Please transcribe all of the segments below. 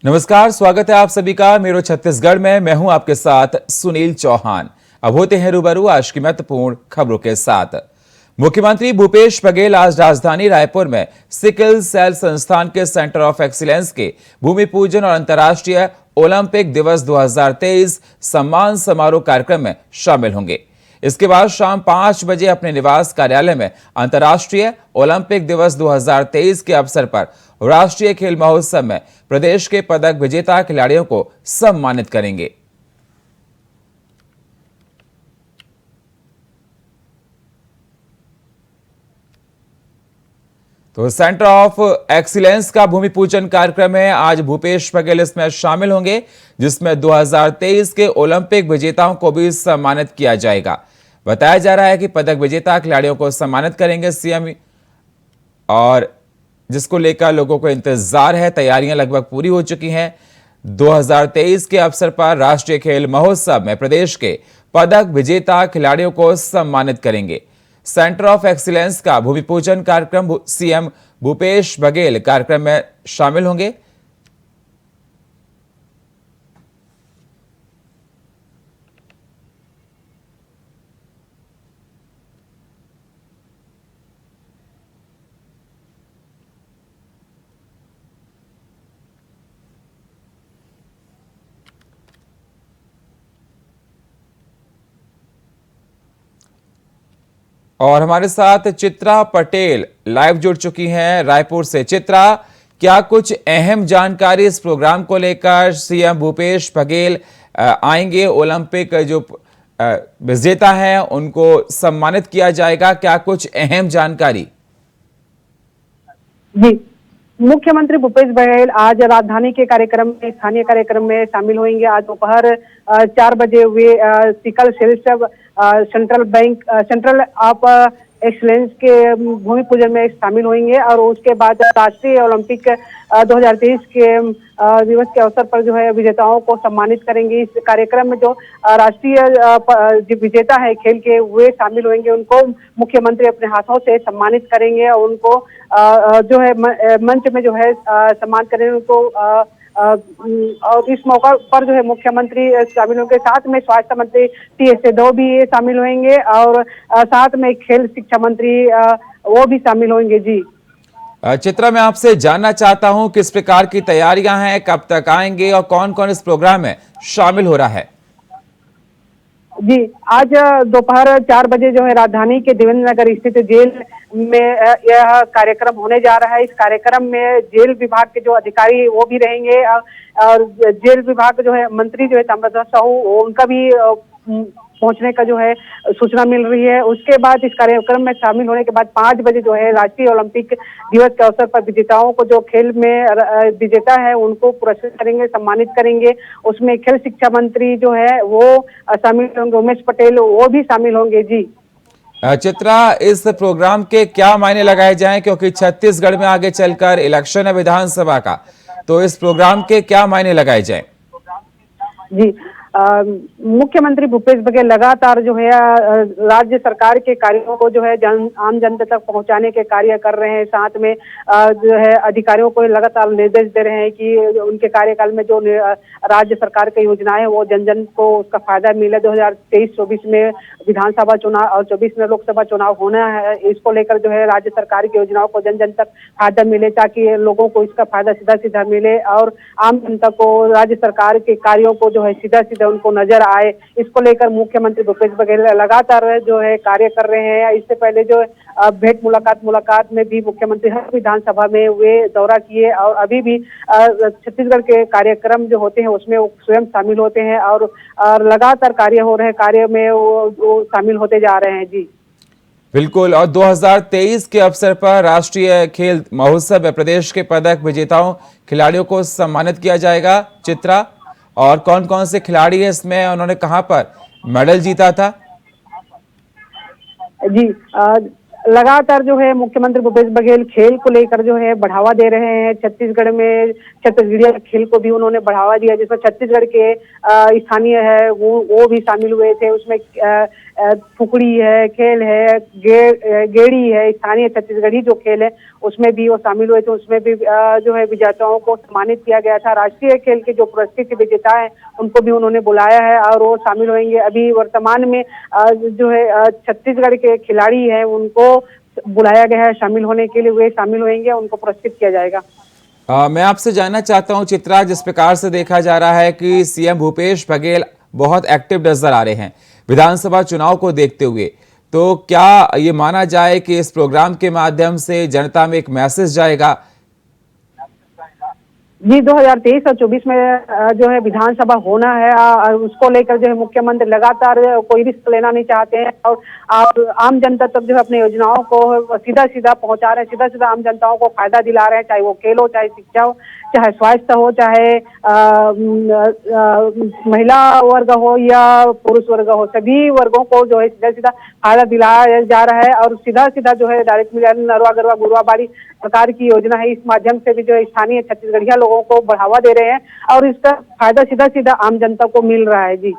नमस्कार, स्वागत है आप सभी का मेरो छत्तीसगढ़ में। मैं हूं आपके साथ सुनील चौहान। अब होते हैं रूबरू आज की महत्वपूर्ण खबरों के साथ। मुख्यमंत्री भूपेश बघेल आज राजधानी रायपुर में सिकल सेल संस्थान के सेंटर ऑफ एक्सीलेंस के भूमि पूजन और अंतर्राष्ट्रीय ओलंपिक दिवस 2023 सम्मान समारोह कार्यक्रम में शामिल होंगे। इसके बाद शाम 5 बजे अपने निवास कार्यालय में अंतर्राष्ट्रीय ओलंपिक दिवस 2023 के अवसर पर राष्ट्रीय खेल महोत्सव में प्रदेश के पदक विजेता खिलाड़ियों को सम्मानित करेंगे। तो सेंटर ऑफ एक्सीलेंस का भूमि पूजन कार्यक्रम है। आज भूपेश बघेल इसमें शामिल होंगे, जिसमें 2023 के ओलंपिक विजेताओं को भी सम्मानित किया जाएगा। बताया जा रहा है कि पदक विजेता खिलाड़ियों को सम्मानित करेंगे सीएम, और जिसको लेकर लोगों को इंतजार है। तैयारियां लगभग पूरी हो चुकी हैं। 2023 के अवसर पर राष्ट्रीय खेल महोत्सव में प्रदेश के पदक विजेता खिलाड़ियों को सम्मानित करेंगे। सेंटर ऑफ एक्सीलेंस का भूमि पूजन कार्यक्रम सीएम भूपेश बघेल कार्यक्रम में शामिल होंगे। और हमारे साथ चित्रा पटेल लाइव जुड़ चुकी हैं रायपुर से। चित्रा, क्या कुछ अहम जानकारी इस प्रोग्राम को लेकर? सीएम भूपेश बघेल आएंगे, ओलंपिक जो विजेता हैं उनको सम्मानित किया जाएगा, क्या कुछ अहम जानकारी? जी, मुख्यमंत्री भूपेश बघेल आज राजधानी के कार्यक्रम में, स्थानीय कार्यक्रम में शामिल होंगे। आज दोपहर 4 बजे हुए sickle cell central of excellence के भूमि पूजन में शामिल होंगे और उसके बाद राष्ट्रीय ओलंपिक 2023 के दिवस के अवसर पर जो है विजेताओं को सम्मानित करेंगे। इस कार्यक्रम में जो राष्ट्रीय विजेता है खेल के, वे शामिल होंगे। उनको मुख्यमंत्री अपने हाथों से सम्मानित करेंगे और उनको जो है मंच में जो है सम्मान करेंगे उनको। और इस मौका पर जो है मुख्यमंत्री शामिल होंगे। साथ में स्वास्थ्य मंत्री टी.एस. सिंहदेव भी शामिल होंगे और साथ में खेल शिक्षा मंत्री वो भी शामिल होंगे। जी चित्रा, मैं आपसे जानना चाहता हूं किस प्रकार की तैयारियां हैं, कब तक आएंगे और कौन कौन इस प्रोग्राम में शामिल हो रहा है? जी, आज दोपहर 4 बजे जो है राजधानी के देवेंद्र नगर स्थित जेल में यह कार्यक्रम होने जा रहा है। इस कार्यक्रम में जेल विभाग के जो अधिकारी वो भी रहेंगे और जेल विभाग जो है मंत्री जो है ताम्रध्वज साहू, उनका भी पहुंचने का जो है सूचना मिल रही है। उसके बाद इस कार्यक्रम में शामिल होने के बाद 5 बजे जो है राष्ट्रीय ओलंपिक दिवस के अवसर पर विजेताओं को, जो खेल में विजेता है उनको पुरस्कृत करेंगे, सम्मानित करेंगे। उसमें खेल शिक्षा मंत्री जो है वो शामिल होंगे, उमेश पटेल, वो भी शामिल होंगे। जी चित्रा, इस प्रोग्राम के क्या मायने लगाए जाएं, क्योंकि छत्तीसगढ़ में आगे चलकर इलेक्शन है विधानसभा का, तो इस प्रोग्राम के क्या मायने लगाए जाएं? जी, मुख्यमंत्री भूपेश बघेल लगातार जो है राज्य सरकार के कार्यों को जो है आम जनता तक पहुंचाने के कार्य कर रहे हैं। साथ में जो है अधिकारियों को लगातार निर्देश दे रहे हैं कि उनके कार्यकाल में जो राज्य सरकार की योजनाएं वो जन जन को उसका फायदा मिले। 2023-24 में विधानसभा चुनाव और 24 में लोकसभा चुनाव होना है। इसको लेकर जो है राज्य सरकार की योजनाओं को जन जन तक फायदा मिले, ताकि लोगों को इसका फायदा सीधा सीधा मिले और आम जनता को राज्य सरकार के कार्यों को जो है सीधा सीधा उनको नजर आए। इसको लेकर मुख्यमंत्री भूपेश बघेल लगातार जो है कार्य कर रहे हैं। इससे पहले जो भेंट मुलाकात में भी मुख्यमंत्री हर विधानसभा में वे दौरा किए और अभी भी छत्तीसगढ़ के कार्यक्रम जो होते हैं उसमें वो स्वयं शामिल होते हैं और लगातार कार्य हो रहे, कार्य में वो शामिल होते जा रहे हैं। जी बिल्कुल। और 2023 के अवसर पर राष्ट्रीय खेल महोत्सव में प्रदेश के पदक विजेताओं खिलाड़ियों को सम्मानित किया जाएगा। चित्रा, और कौन कौन से खिलाड़ी हैं इसमें, उन्होंने कहां पर मेडल जीता था? जी, लगातार जो है मुख्यमंत्री भूपेश बघेल खेल को लेकर जो है बढ़ावा दे रहे हैं। छत्तीसगढ़ में छत्तीसगढ़िया खेल को भी उन्होंने बढ़ावा दिया, जिसमें छत्तीसगढ़ के स्थानीय है वो भी शामिल हुए थे। उसमें फुकड़ी है, खेल है, गेड़ी है, स्थानीय छत्तीसगढ़ी जो खेल है उसमें भी वो शामिल हुए थे। उसमें भी जो है विजेताओं को सम्मानित किया गया था। राष्ट्रीय खेल के जो पुरस्कृत विजेता है उनको भी उन्होंने बुलाया है और वो शामिल होंगे। अभी वर्तमान में जो है छत्तीसगढ़ के खिलाड़ी है उनको बुलाया गया है शामिल होने के लिए। वे शामिल होंगे, उनको पुरस्कृत किया जाएगा। मैं आपसे जानना चाहता हूं चित्रा, जिस प्रकार से देखा जा रहा है कि सीएम भूपेश बघेल बहुत एक्टिव नजर आ रहे हैं विधानसभा चुनाव को देखते हुए, तो क्या ये माना जाए कि इस प्रोग्राम के माध्यम से जनता में एक मैसेज जाएगा? जी, 2023 और 24 में जो है विधानसभा होना है और उसको लेकर जो है मुख्यमंत्री लगातार कोई रिस्क लेना नहीं चाहते हैं और आम जनता तक जो है अपनी योजनाओं को सीधा सीधा पहुंचा रहे हैं, सीधा सीधा आम जनताओं को फायदा दिला रहे हैं, चाहे वो खेल हो, चाहे शिक्षा हो, चाहे स्वास्थ्य हो, चाहे महिला वर्ग हो या पुरुष वर्ग हो, सभी वर्गों को जो है सीधा सीधा फायदा दिलाया जा रहा है। और सीधा सीधा जो है डायरेक्ट मिल नरवा गरवा गुरवा बाड़ी सरकार की योजना है, इस माध्यम से भी जो है स्थानीय छत्तीसगढ़िया लोगों को बढ़ावा दे रहे हैं और इसका फायदा सीधा सीधा आम जनता को मिल रहा है। जी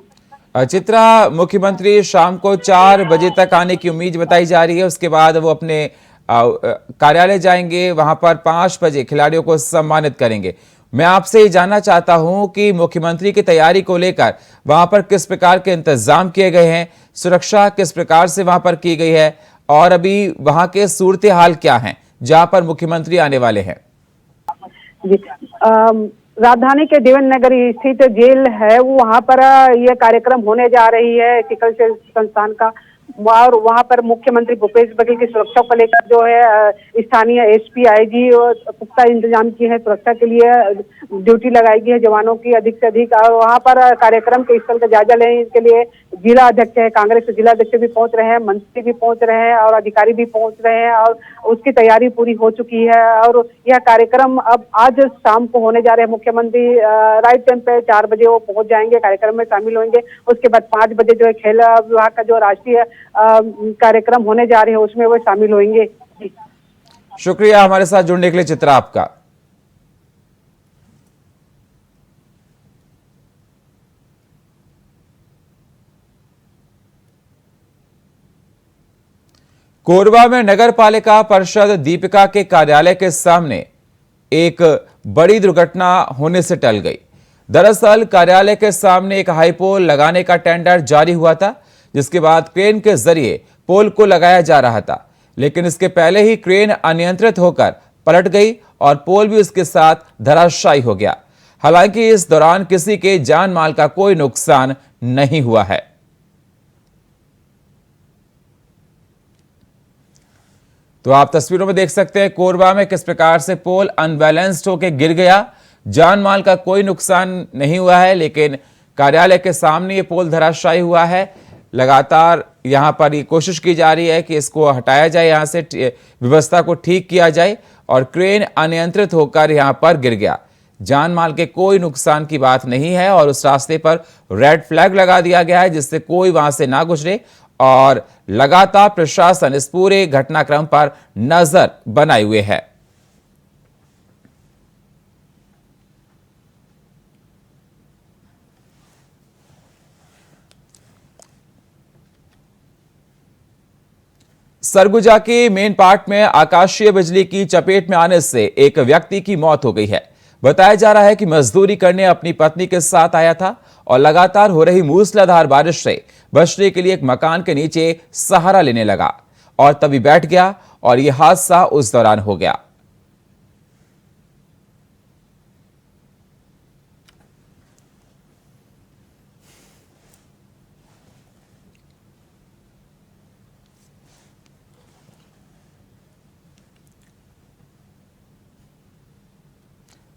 चित्रा, मुख्यमंत्री शाम को 4 बजे तक आने की उम्मीद बताई जा रही है। उसके बाद वो अपने कार्यालय जाएंगे, वहां पर 5 बजे खिलाड़ियों को सम्मानित करेंगे। मैं आपसे ये जानना चाहता हूं कि मुख्यमंत्री की तैयारी को लेकर वहां पर किस प्रकार के इंतजाम किए गए हैं, सुरक्षा किस प्रकार से वहां पर की गई है और अभी वहां के सूरत हाल क्या हैं जहां पर मुख्यमंत्री आने वाले हैं? जी राजधानी के देवन नगर स्थित जेल है वो वहाँ पर यह कार्यक्रम होने जा रही है सिकल सेल संस्थान का। और वहाँ पर मुख्यमंत्री भूपेश बघेल की सुरक्षा को लेकर जो है स्थानीय एसपी आईजी पुख्ता इंतजाम किए हैं। सुरक्षा के लिए ड्यूटी लगाई गई है जवानों की अधिक से अधिक। और वहाँ पर कार्यक्रम के स्थल का जायजा लेने के लिए जिला अध्यक्ष है, कांग्रेस के जिला अध्यक्ष भी पहुंच रहे हैं, मंत्री भी पहुंच रहे हैं और अधिकारी भी पहुंच रहे हैं और उसकी तैयारी पूरी हो चुकी है। और यह कार्यक्रम अब आज शाम को होने जा रहे हैं। मुख्यमंत्री राइट टाइम पे 4 बजे वो पहुंच जाएंगे, कार्यक्रम में शामिल होंगे। उसके बाद 5 बजे जो है खेल विभाग का जो राष्ट्रीय कार्यक्रम होने जा रहे हैं उसमें वो शामिल होंगे। जी शुक्रिया हमारे साथ जुड़ने के लिए चित्रा आपका। कोरबा में नगर पालिका परिषद दीपिका के कार्यालय के सामने एक बड़ी दुर्घटना होने से टल गई। दरअसल कार्यालय के सामने एक हाईपोल लगाने का टेंडर जारी हुआ था, जिसके बाद क्रेन के जरिए पोल को लगाया जा रहा था, लेकिन इसके पहले ही क्रेन अनियंत्रित होकर पलट गई और पोल भी उसके साथ धराशायी हो गया। हालांकि इस दौरान किसी के जान माल का कोई नुकसान नहीं हुआ है। तो आप तस्वीरों में देख सकते हैं कोरबा में किस प्रकार से पोल अनबैलेंस्ड होकर गिर गया। जान माल का कोई नुकसान नहीं हुआ है, लेकिन कार्यालय के सामने ये पोल धराशायी हुआ है। लगातार यहां पर ये कोशिश की जा रही है कि इसको हटाया जाए, यहां से व्यवस्था को ठीक किया जाए और क्रेन अनियंत्रित होकर यहां पर गिर गया। जान माल के कोई नुकसान की बात नहीं है और उस रास्ते पर रेड फ्लैग लगा दिया गया है जिससे कोई वहां से ना गुजरे और लगातार प्रशासन इस पूरे घटनाक्रम पर नजर बनाए हुए है। सरगुजा के मेन पार्ट में आकाशीय बिजली की चपेट में आने से एक व्यक्ति की मौत हो गई है। बताया जा रहा है कि मजदूरी करने अपनी पत्नी के साथ आया था और लगातार हो रही मूसलाधार बारिश से बचने के लिए एक मकान के नीचे सहारा लेने लगा और तभी बैठ गया और यह हादसा उस दौरान हो गया।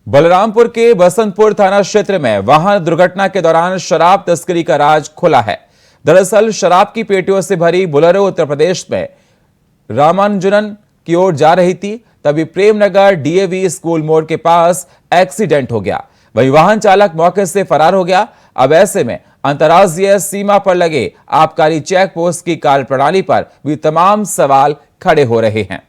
बलरामपुर के बसंतपुर थाना क्षेत्र में वाहन दुर्घटना के दौरान शराब तस्करी का राज खुला है। दरअसल शराब की पेटियों से भरी बोलेरो उत्तर प्रदेश में रामानुजन की ओर जा रही थी, तभी प्रेमनगर डीएवी स्कूल मोड़ के पास एक्सीडेंट हो गया। वहीं वाहन चालक मौके से फरार हो गया। अब ऐसे में अंतर्राज्यीय सीमा पर लगे आबकारी चेक पोस्ट की कार्यप्रणाली पर भी तमाम सवाल खड़े हो रहे हैं।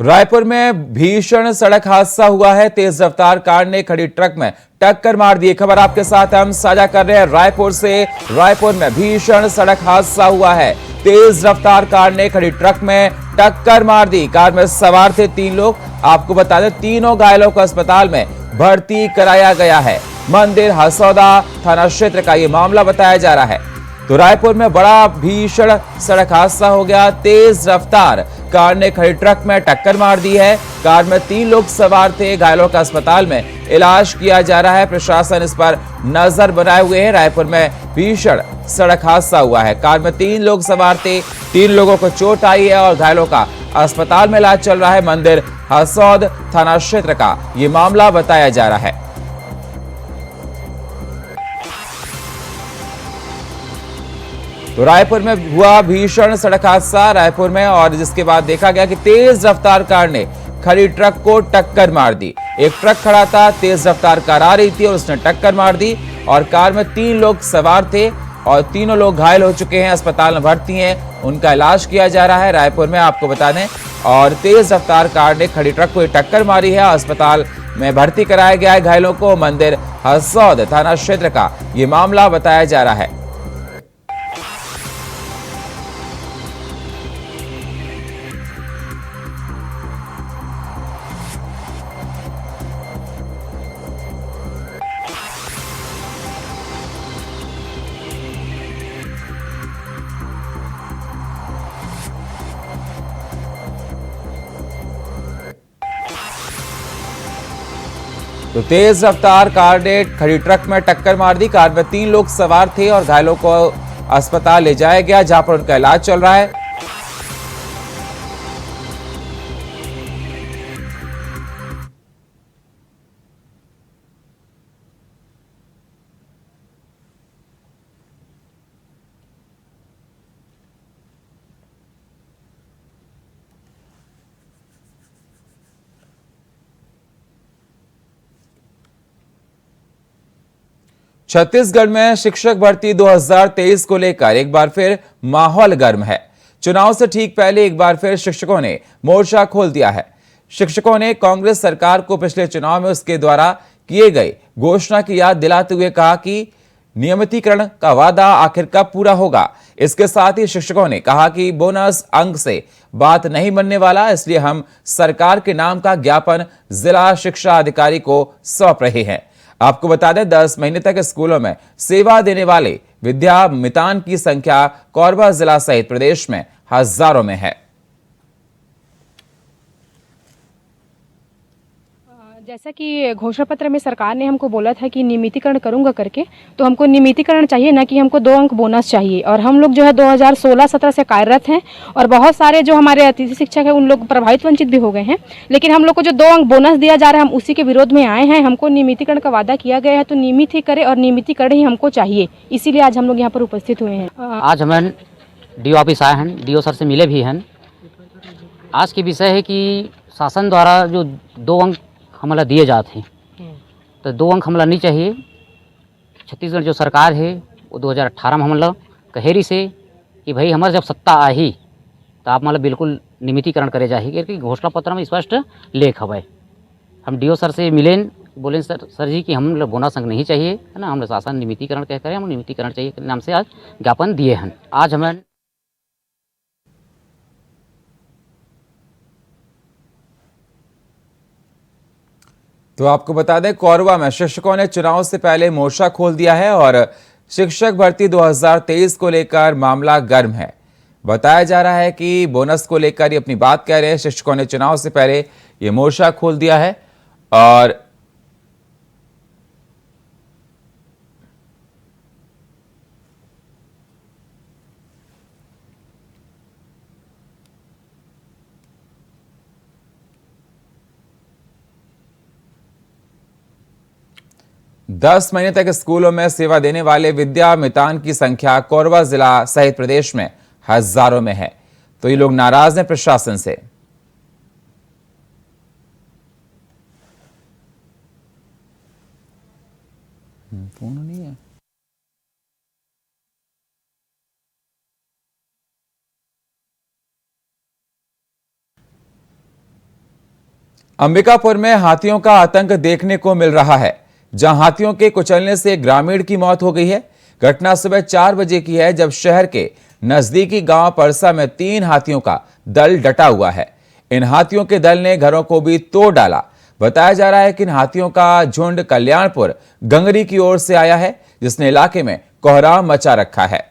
रायपुर में भीषण सड़क हादसा हुआ है। तेज रफ्तार कार ने खड़ी ट्रक में टक्कर मार दी। खबर आपके साथ हम साझा कर रहे हैं रायपुर से। रायपुर में भीषण सड़क हादसा हुआ है। तेज रफ्तार कार ने खड़ी ट्रक में टक्कर मार दी। कार में सवार थे 3 लोग। आपको बता दें, तीनों घायलों को अस्पताल में भर्ती कराया गया है। मंदिर हसौदा थाना क्षेत्र का यह मामला बताया जा रहा है। तो रायपुर में बड़ा भीषण सड़क हादसा हो गया। तेज रफ्तार कार ने खड़ी ट्रक में टक्कर मार दी है। कार में 3 लोग सवार थे। घायलों का अस्पताल में इलाज किया जा रहा है। प्रशासन इस पर नजर बनाए हुए है। रायपुर में भीषण सड़क हादसा हुआ है। कार में 3 लोग सवार थे। 3 लोगों को चोट आई है और घायलों का अस्पताल में इलाज चल रहा है। मंदिर हसौद थाना क्षेत्र का यह मामला बताया जा रहा है। तो रायपुर में हुआ भीषण सड़क हादसा रायपुर में, और जिसके बाद देखा गया कि तेज रफ्तार कार ने खड़ी ट्रक को टक्कर मार दी। एक ट्रक खड़ा था, तेज रफ्तार कार आ रही थी और उसने टक्कर मार दी और कार में 3 लोग सवार थे और तीनों लोग घायल हो चुके हैं, अस्पताल में भर्ती हैं, उनका इलाज किया जा रहा है रायपुर में, आपको बता दें। और तेज रफ्तार कार ने खड़ी ट्रक को टक्कर मारी है। अस्पताल में भर्ती कराया गया है घायलों को। मंदिर हसौद थाना क्षेत्र का यह मामला बताया जा रहा है। तो तेज रफ्तार कार ने खड़ी ट्रक में टक्कर मार दी। कार में 3 लोग सवार थे और घायलों को अस्पताल ले जाया गया, जहां पर उनका इलाज चल रहा है। छत्तीसगढ़ में शिक्षक भर्ती 2023 को लेकर एक बार फिर माहौल गर्म है। चुनाव से ठीक पहले एक बार फिर शिक्षकों ने मोर्चा खोल दिया है। शिक्षकों ने कांग्रेस सरकार को पिछले चुनाव में उसके द्वारा किए गए घोषणा की याद दिलाते हुए कहा कि नियमितीकरण का वादा आखिर कब पूरा होगा। इसके साथ ही शिक्षकों ने कहा कि बोनस अंक से बात नहीं बनने वाला, इसलिए हम सरकार के नाम का ज्ञापन जिला शिक्षा अधिकारी को सौंप रहे हैं। आपको बता दें, 10 महीने तक स्कूलों में सेवा देने वाले विद्या मितान की संख्या कोरबा जिला सहित प्रदेश में हजारों में है। जैसा कि घोषणा पत्र में सरकार ने हमको बोला था कि नियमितीकरण करूंगा करके, तो हमको नियमितीकरण चाहिए ना कि हमको 2 अंक बोनस चाहिए। और हम लोग जो है 2016-17 से कार्यरत हैं और बहुत सारे जो हमारे अतिथि शिक्षक हैं उन लोग प्रभावित वंचित भी हो गए हैं। लेकिन हम लोग को जो 2 अंक बोनस दिया जा रहा है, हम उसी के विरोध में आए हैं। हमको नियमितीकरण का वादा किया गया है, तो नियमित ही करे और नियमितीकरण ही हमको चाहिए। इसीलिए आज हम लोग यहाँ पर उपस्थित हुए हैं। आज हमें डी ऑफिस आए हैं, डीओ सर से मिले भी हैं। आज के विषय है कि शासन द्वारा जो 2 अंक हमला दिए जाते हैं, तो 2 अंक हमला नहीं चाहिए। छत्तीसगढ़ जो सरकार है वो 2018 में हमला कहेरी से कि भाई हमारे जब सत्ता आई तो आप मतलब बिल्कुल नियमितीकरण करे जाए, क्योंकि घोषणा पत्र में स्पष्ट लेख हवा। हम डीओ सर से मिले, बोले सर जी कि हम लोग बोनस अंक नहीं चाहिए, है ना, हम शासन नियमितीकरण कह करें, हम नियमितीकरण चाहिए के नाम से आज ज्ञापन दिए हैं। आज हमें तो आपको बता दें, कोरबा में शिक्षकों ने चुनाव से पहले मोर्चा खोल दिया है और शिक्षक भर्ती 2023 को लेकर मामला गर्म है। बताया जा रहा है कि बोनस को लेकर ये अपनी बात कह रहे हैं। शिक्षकों ने चुनाव से पहले ये मोर्चा खोल दिया है और दस महीने तक स्कूलों में सेवा देने वाले विद्या मितान की संख्या कोरबा जिला सहित प्रदेश में हजारों में है। तो ये लोग नाराज हैं प्रशासन से। फोन नहीं है। अंबिकापुर में हाथियों का आतंक देखने को मिल रहा है, जहां हाथियों के कुचलने से एक ग्रामीण की मौत हो गई है। घटना सुबह 4 बजे की है, जब शहर के नजदीकी गांव परसा में 3 हाथियों का दल डटा हुआ है। इन हाथियों के दल ने घरों को भी तोड़ डाला। बताया जा रहा है कि इन हाथियों का झुंड कल्याणपुर गंगरी की ओर से आया है, जिसने इलाके में कोहराम मचा रखा है।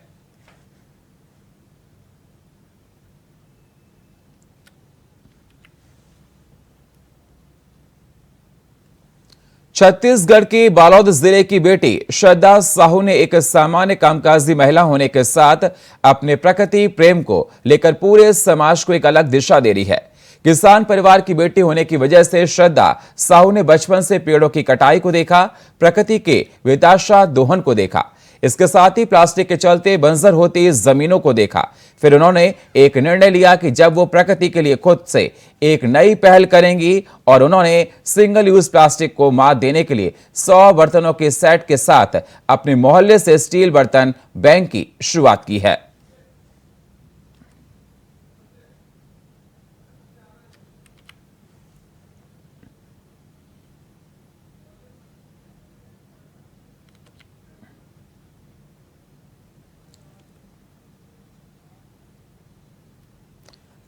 छत्तीसगढ़ की बालोद जिले की बेटी श्रद्धा साहू ने एक सामान्य कामकाजी महिला होने के साथ अपने प्रकृति प्रेम को लेकर पूरे समाज को एक अलग दिशा दे रही है। किसान परिवार की बेटी होने की वजह से श्रद्धा साहू ने बचपन से पेड़ों की कटाई को देखा, प्रकृति के विताशा दोहन को देखा, इसके साथ ही प्लास्टिक के चलते बंजर होती जमीनों को देखा। फिर उन्होंने एक निर्णय लिया कि जब वो प्रकृति के लिए खुद से एक नई पहल करेंगी, और उन्होंने सिंगल यूज प्लास्टिक को मात देने के लिए 100 बर्तनों के सेट के साथ अपने मोहल्ले से स्टील बर्तन बैंक की शुरुआत की है।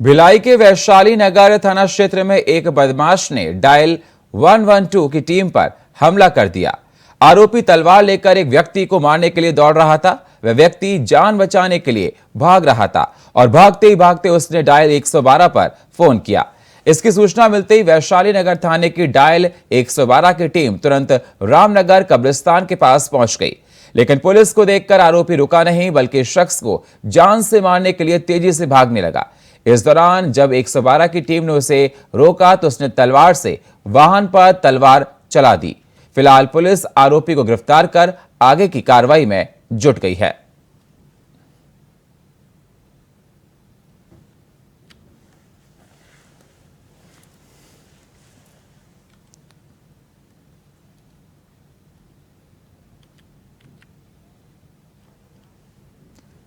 भिलाई के वैशाली नगर थाना क्षेत्र में एक बदमाश ने डायल 112 की टीम पर हमला कर दिया। आरोपी तलवार लेकर एक व्यक्ति को मारने के लिए दौड़ रहा था। वह व्यक्ति जान बचाने के लिए भाग रहा था और भागते ही भागते उसने डायल 112 पर फोन किया। इसकी सूचना मिलते ही वैशाली नगर थाने की डायल 112 की टीम तुरंत रामनगर कब्रिस्तान के पास पहुंच गई, लेकिन पुलिस को देखकर आरोपी रुका नहीं, बल्कि शख्स को जान से मारने के लिए तेजी से भागने लगा। इस दौरान जब 112 की टीम ने उसे रोका तो उसने तलवार से वाहन पर तलवार चला दी। फिलहाल पुलिस आरोपी को गिरफ्तार कर आगे की कार्रवाई में जुट गई है।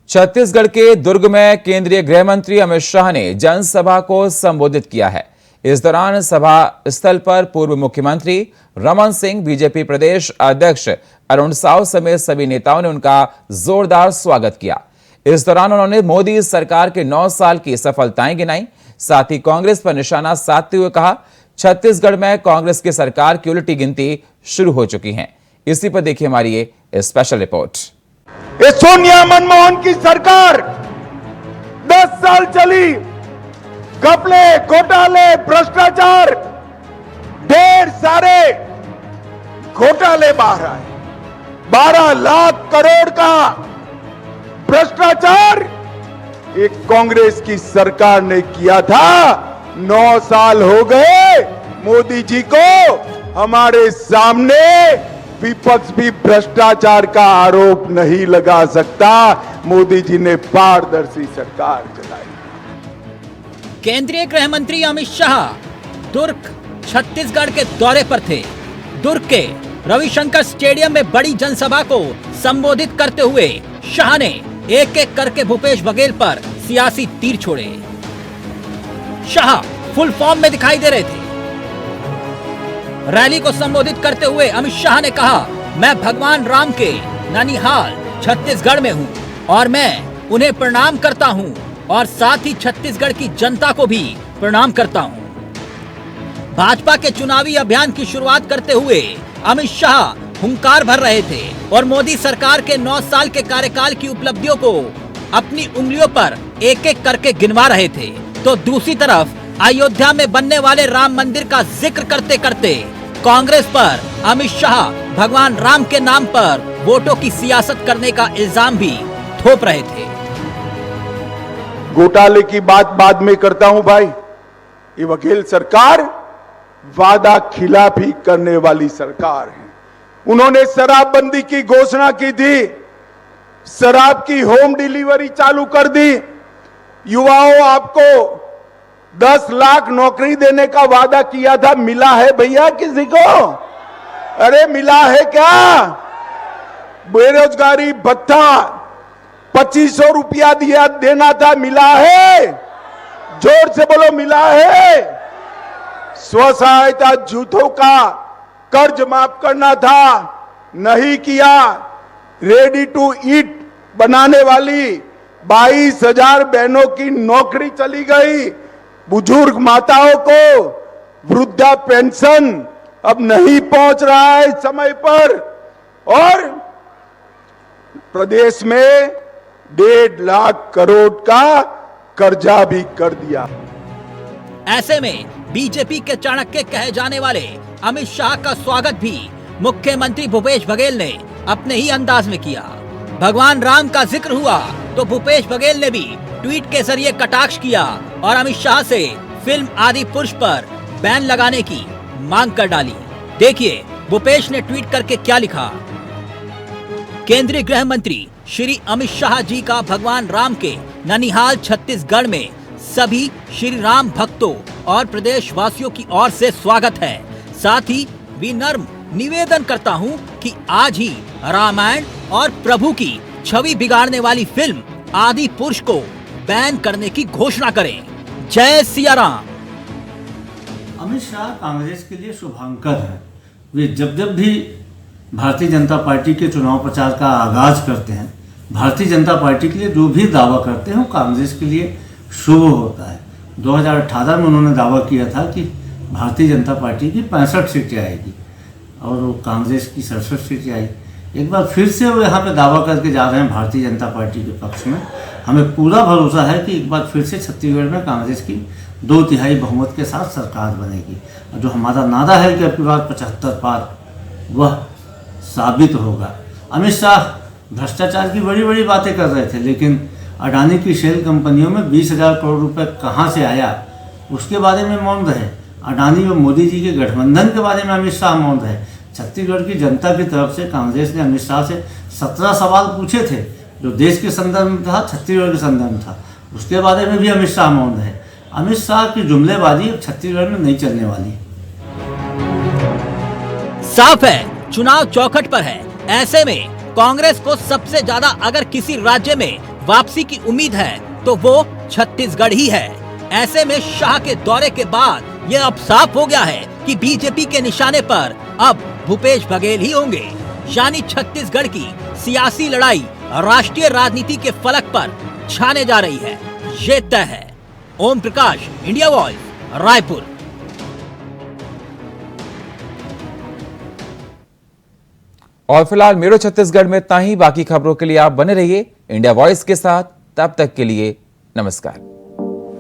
छत्तीसगढ़ के दुर्ग में केंद्रीय गृह मंत्री अमित शाह ने जनसभा को संबोधित किया है। इस दौरान सभा स्थल पर पूर्व मुख्यमंत्री रमन सिंह, बीजेपी प्रदेश अध्यक्ष अरुण साव समेत सभी नेताओं ने उनका जोरदार स्वागत किया। इस दौरान उन्होंने मोदी सरकार के 9 साल की सफलताएं गिनाई। साथ ही कांग्रेस पर निशाना साधते हुए कहा, छत्तीसगढ़ में कांग्रेस की सरकार की उल्टी गिनती शुरू हो चुकी है। इसी पर देखिए हमारी ये स्पेशल रिपोर्ट। ये सोनिया मनमोहन की सरकार 10 साल चली, घपले, घोटाले, भ्रष्टाचार, ढेर सारे घोटाले बाहर आए। 12 लाख करोड़ का भ्रष्टाचार एक कांग्रेस की सरकार ने किया था। 9 साल हो गए मोदी जी को, हमारे सामने विपक्ष भी भ्रष्टाचार का आरोप नहीं लगा सकता। मोदी जी ने पारदर्शी सरकार चलाई। केंद्रीय गृह मंत्री अमित शाह दुर्ग छत्तीसगढ़ के दौरे पर थे। दुर्ग के रविशंकर स्टेडियम में बड़ी जनसभा को संबोधित करते हुए शाह ने एक एक करके भूपेश बघेल पर सियासी तीर छोड़े। शाह फुल फॉर्म में दिखाई दे रहे थे। रैली को संबोधित करते हुए अमित शाह ने कहा, मैं भगवान राम के ननिहाल छत्तीसगढ़ में हूँ और मैं उन्हें प्रणाम करता हूँ और साथ ही छत्तीसगढ़ की जनता को भी प्रणाम करता हूँ। भाजपा के चुनावी अभियान की शुरुआत करते हुए अमित शाह हुंकार भर रहे थे और मोदी सरकार के 9 साल के कार्यकाल की उपलब्धियों को अपनी उंगलियों पर एक एक करके गिनवा रहे थे। तो दूसरी तरफ अयोध्या में बनने वाले राम मंदिर का जिक्र करते करते कांग्रेस पर अमित शाह भगवान राम के नाम पर वोटों की सियासत करने का इल्जाम भी थोप रहे थे। घोटाले की बात बाद में करता हूं भाई। ये बघेल सरकार वादा खिलाफी करने वाली सरकार है। उन्होंने शराबबंदी की घोषणा की थी, शराब की होम डिलीवरी चालू कर दी। युवाओं, आपको 10 लाख नौकरी देने का वादा किया था, मिला है भैया किसी को? अरे मिला है क्या? बेरोजगारी भत्ता 2500 रुपया दिया देना था, मिला है? जोर से बोलो, मिला है? स्व सहायता जूथों का कर्ज माफ करना था, नहीं किया। रेडी टू ईट बनाने वाली 22,000 बहनों की नौकरी चली गई। बुजुर्ग माताओं को वृद्धा पेंशन अब नहीं पहुंच रहा है समय पर, और प्रदेश में 1.5 लाख करोड़ का कर्जा भी कर दिया। ऐसे में बीजेपी के चाणक्य कहे जाने वाले अमित शाह का स्वागत भी मुख्यमंत्री भूपेश बघेल ने अपने ही अंदाज में किया। भगवान राम का जिक्र हुआ तो भूपेश बघेल ने भी ट्वीट के जरिए कटाक्ष किया और अमित शाह से फिल्म आदि पुरुष पर बैन लगाने की मांग कर डाली। देखिए भूपेश ने ट्वीट करके क्या लिखा। केंद्रीय गृह मंत्री श्री अमित शाह जी का भगवान राम के ननिहाल छत्तीसगढ़ में सभी श्री राम भक्तों और प्रदेश वासियों की ओर से स्वागत है। साथ ही विनम्र निवेदन करता हूं कि आज ही रामायण और प्रभु की छवि बिगाड़ने वाली फिल्म आदि पुरुष को बैन करने की घोषणा करें। जय सिया राम। अमित शाह कांग्रेस के लिए शुभांकर है। वे जब जब भी भारतीय जनता पार्टी के चुनाव प्रचार का आगाज करते हैं, भारतीय जनता पार्टी के लिए जो भी दावा करते हैं वो कांग्रेस के लिए शुभ होता है। 2018 में उन्होंने दावा किया था कि भारतीय जनता पार्टी की 65 सीटें आएगी और वो कांग्रेस की 67 सीटें आई। एक बार फिर से वो यहाँ पे दावा करके जा रहे हैं भारतीय जनता पार्टी के पक्ष में। हमें पूरा भरोसा है कि एक बार फिर से छत्तीसगढ़ में कांग्रेस की 2/3 बहुमत के साथ सरकार बनेगी। और जो हमारा नारा है कि अब की बार 75 पार, वह साबित होगा। अमित शाह भ्रष्टाचार की बड़ी बड़ी बातें कर रहे थे, लेकिन अडानी की शेल कंपनियों में 20,000 करोड़ रुपए कहाँ से आया उसके बारे में मौन रहे। अडानी व मोदी जी के गठबंधन के बारे में अमित शाह मौन रहे। छत्तीसगढ़ की जनता की तरफ से कांग्रेस ने अमित शाह से 17 सवाल पूछे थे, जो देश के संदर्भ में था, छत्तीसगढ़ के संदर्भ में था। उसके बारे में भी अमित शाह मौन रहे। अमित शाह की जुमलेबाजी अब छत्तीसगढ़ में नहीं चलने वाली। साफ है चुनाव चौखट पर है। ऐसे में कांग्रेस को सबसे ज्यादा अगर किसी राज्य में वापसी की उम्मीद है तो वो छत्तीसगढ़ ही है। ऐसे में शाह के दौरे के बाद यह अब साफ हो गया है कि बीजेपी के निशाने पर अब भूपेश बघेल ही होंगे। यानी छत्तीसगढ़ की सियासी लड़ाई राष्ट्रीय राजनीति के फलक पर छाने जा रही है, ये तय है। Om Prakash, India voice, Raipur. और फिलहाल मेरो छत्तीसगढ़ में इतना ही। बाकी खबरों के लिए आप बने रहिए इंडिया वॉइस के साथ। तब तक के लिए नमस्कार।